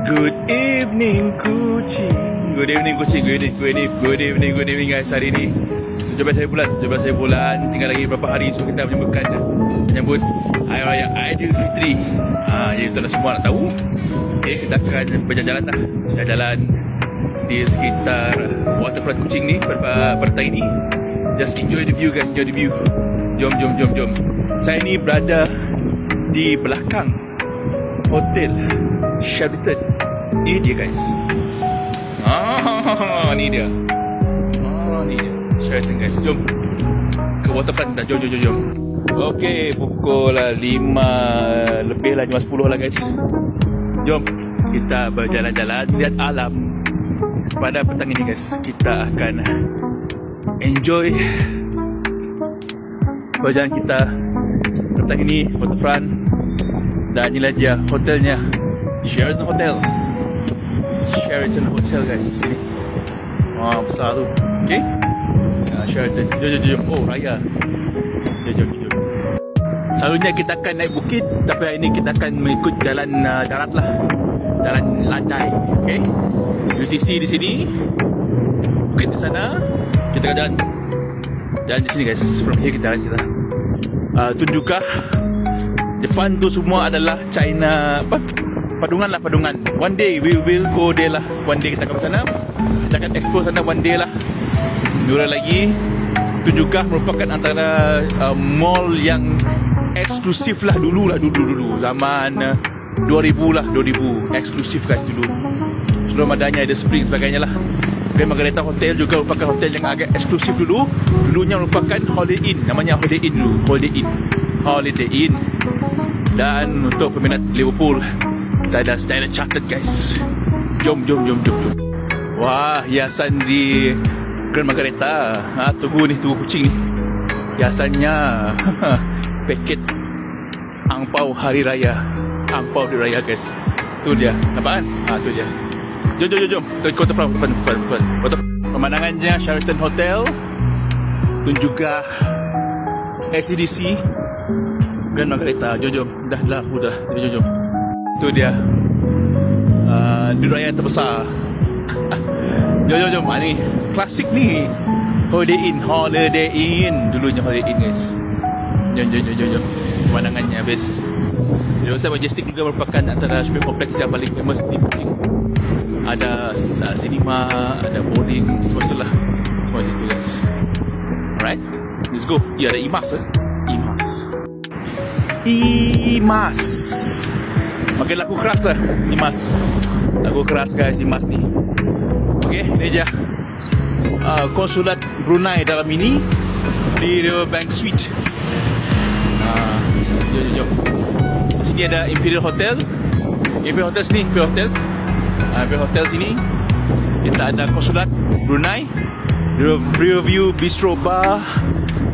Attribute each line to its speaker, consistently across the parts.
Speaker 1: Good evening kucing. Good evening kucing. Good evening guys. Hari ni 17 hari bulan. Tinggal lagi berapa hari so kita menyambut Hari Raya Aidilfitri. Jadi tuan semua nak tahu. Kita akan berjalan-jalan dah. Jalan-jalan di sekitar waterfront Kuching ni pada petang ini. Just enjoy the view guys, enjoy the view. Jom. Saya ni berada di belakang Hotel Sheraton. Ini dia guys. Ni dia. Ni dia Sheraton guys. Jom ke waterfront dah. Jom. Okey, pukul 5 lebih lah, 5:10 lah guys. Jom kita berjalan-jalan lihat alam. Pada petang ini guys, kita akan enjoy perjalanan kita petang ini waterfront. Dan inilah dia hotelnya, Sheraton Hotel guys. Sini besar tu. Okay, Sheraton. Jom. Oh, raya. Jom. Selalunya kita akan naik bukit, tapi hari ini kita akan mengikut jalan darat lah, jalan landai. Okay, UTC di sini, bukit di sana. Kita akan jalan di sini guys. From here kita jalan. Tunjukah depan tu semua adalah China Padungan. One day we will go there lah. One day kita akan ke sana. Kita akan explore sana one day lah. Dua lagi, Tunjukah merupakan antara mall yang eksklusif lah dulu. Zaman 2000 lah, 2000 eksklusif guys dulu. Sebelum adanya ada Spring sebagainya lah. Grand Margaretta Hotel juga merupakan hotel yang agak eksklusif dulu. Dulunya merupakan Holiday Inn. Namanya Holiday Inn dulu. Holiday Inn. Dan untuk peminat Liverpool, kita ada Standard Chartered guys. Jom. Wah, hiasan di Grand Margaretta. Tunggu kucing ni. Hiasannya paket angpau hari raya. Angpau hari raya guys. Tu dia. Nampak kan? Tu dia. Jom. Kota front. Pemandangannya Sheraton Hotel. Tunjukah SCDC Grand Margaretta. Jom. Dah. Jom. Tu dia. Di raya yang terbesar. Jom. Ni klasik ni. Holiday Inn. Dulunya Holiday Inn guys. Jom. Pemandangannya best. Kawasan Majestic juga merupakan antara shopping kompleks yang paling famous di Kuching. Ada cinema, ada bowling, semua itulah. Semua itu guys. Alright, let's go. Ada Imas. Makin lagu keras lah Imas. Lagu keras guys Imas ni. Okay, ini dia konsulat Brunei dalam ini di Riverbank Suite. Jom. Sini ada Imperial Hotel. Imperial Hotel sini. Kita ada konsulat Brunei, Riverview Bistro Bar,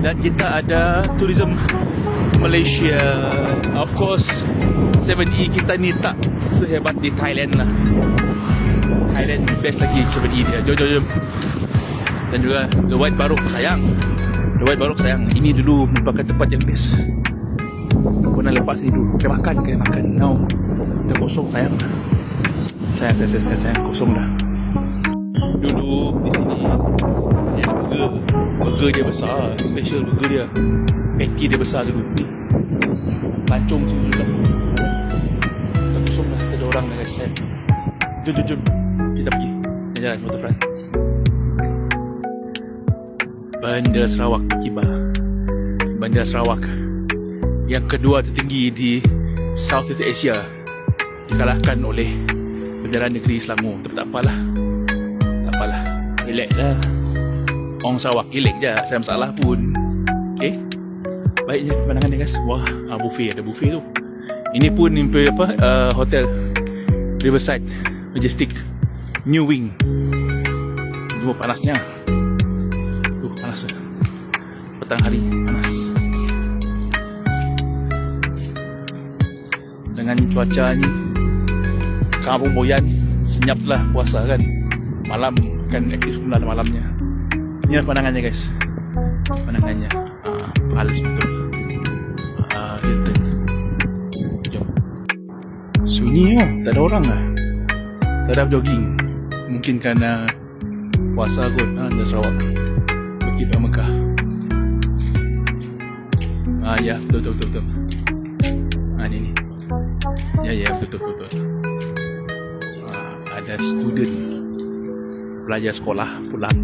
Speaker 1: dan kita ada Tourism Malaysia. Of course 7E kita ni tak sehebat di Thailand lah. Thailand best lagi 7E dia. Jom. Dan juga The White Barok sayang. Ini dulu merupakan tempat yang best. Pernah lepas ni dulu. Kena makan. Now dah kosong sayang. Sayang kosong dah. Dulu di sini dia ada burger dia besar, special burger dia. Patty dia besar dulu ni. Lancung je dulu dah. Dah kosong dah. Ada orang dah guys. Jom. Kita pergi jalan waterfront. Bandar Sarawak tiba. Bandar Sarawak yang kedua tertinggi di Southeast Asia, dikalahkan oleh Bandaran Negeri Selangor. Tapi tak apalah. Relax lah. Orang Sarawak relax je, tak ada masalah pun. Okay, baiknya pemandangan ni guys. Wah, buffet, ada buffet tu. Ini pun hotel Riverside Majestic New Wing. Cuma panasnya. Panas lah. Petang hari panas. Dengan cuaca ni Kampung Boyan, senyap lah puasa kan. Malam kan aktif pula malamnya. Ini pandangannya guys. Panas betul. Hilton. Jom. Sunyi lah, tak ada orang lah. Tak ada jogging. Mungkin kerana puasa kot. Di Sarawak. Bukit Mekah. Ya, betul. Ni. Ya, betul. Ada student pelajar sekolah pulang.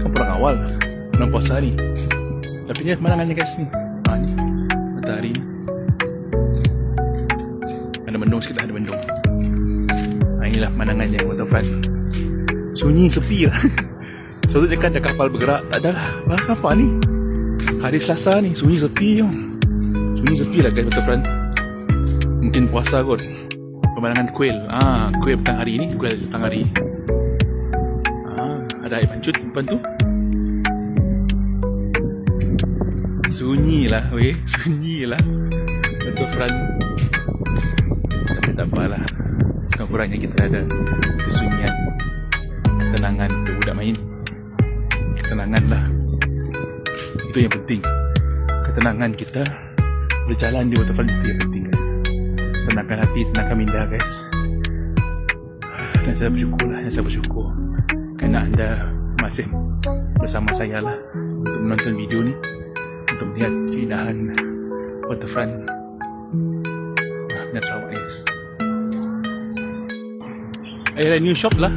Speaker 1: Kan pulang awal bulan puasa ni. Tapi ni pemandangannya guys ni. Ni matahari ni. Ada mendung sikit lah, ada mendung. Inilah pemandangannya waterfront. Sunyi, sepi lah. Selalu dekat ada kapal bergerak. Tak ada lah. Apa ni? Hari Selasa ni sunyi sepi je. Sunyi sepi lah guys waterfront. Mungkin puasa kot. Pemandangan kuil. Kuil petang hari ni. Kuil petang hari. Ada air pancut depan tu. Sunyi lah. Sunyi lah waterfront. Tapi tak apalah. Sekurang-kurangnya kita ada kesunyian, ketenangan untuk budak main. Ketenangan lah. Itu yang penting. Ketenangan kita berjalan di waterfront itu yang penting guys. Tenangkan hati, tenangkan minda guys. Dan saya bersyukur kerana anda masih bersama saya lah untuk menonton video ni, untuk melihat keindahan waterfront dan Sarawak guys. Ada new shop lah.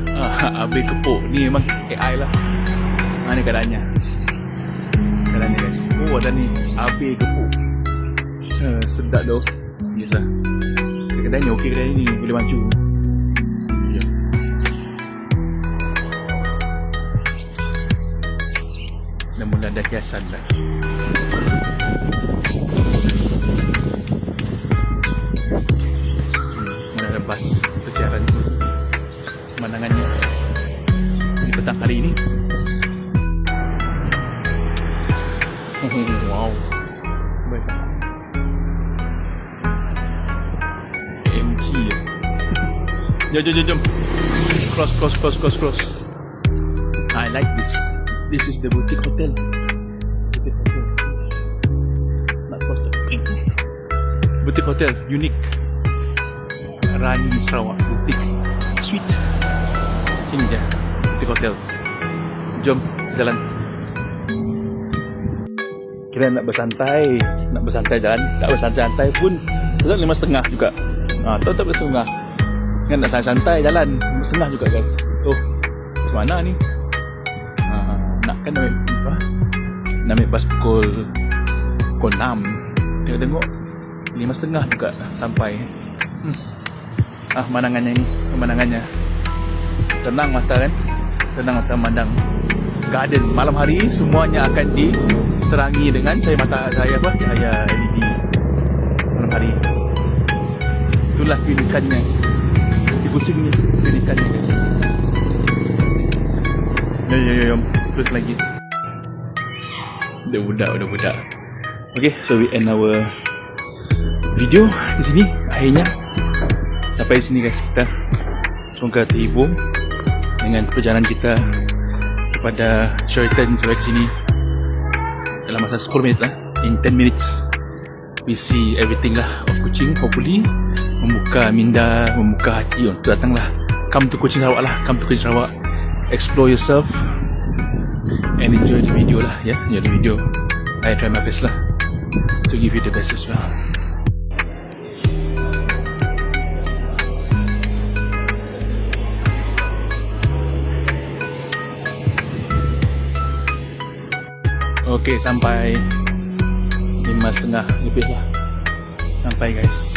Speaker 1: Abe Kepuk ni memang AI lah. Ni keadaannya guys. Ada ni Abe Kepuk. Sedap doh. Biasa. Kedainya okey, kedai ni boleh maju. Ya. Dan mula ada hiasan lah. Mana ada bas persiaran tu. Pemandangannya di petang hari ini. Wow. Baik. MG. Jom. Cross. I like this. This is the boutique hotel. Not cross. Boutique hotel, unique. Rani Sarawak boutique. Sweet. Sini dia, boutique hotel. Jom jalan. Kira nak bersantai jalan. Tak bersantai pun tetap 5.5 juga. Tetap 5.5. Kan nak santai jalan 5.5 juga guys. Macam mana ni? Nak kan nak ambil bas pukul 6. Tengok 5.5 juga sampai. Pemandangannya tenang mata kan. Tenang mata memandang garden. Malam hari semuanya akan diterangi dengan cahaya LED malam hari. Itulah keunikannya di Kuching ni, keunikannya guys. Yom terus lagi. Udah budak. Okay, so we end our video di sini akhirnya. Sampai di sini guys kita. Semoga terhibur dengan perjalanan kita kepada Sheraton sampai ke sini dalam masa 10 minit lah. In 10 minutes we see everything lah of Kuching. Hopefully membuka minda, membuka hati untuk datanglah. Come to Kuching Sarawak lah. Come to Kuching Sarawak. Explore yourself and enjoy the video lah. Enjoy the video. I try my best lah to give you the best as well. Okay, sampai 5.5 lebih lah. Sampai guys.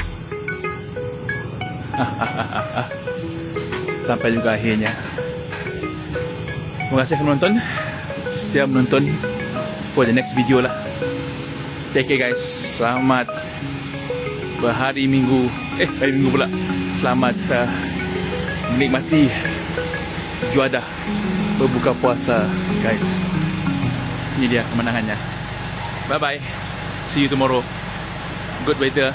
Speaker 1: Sampai juga akhirnya. Terima kasih kerana menonton. Setia menonton for the next video lah. Take care guys. Selamat berhari Minggu. Hari Minggu pula. Selamat menikmati juadah berbuka puasa guys. Ini dia pemandangannya. Bye bye. See you tomorrow. Good weather.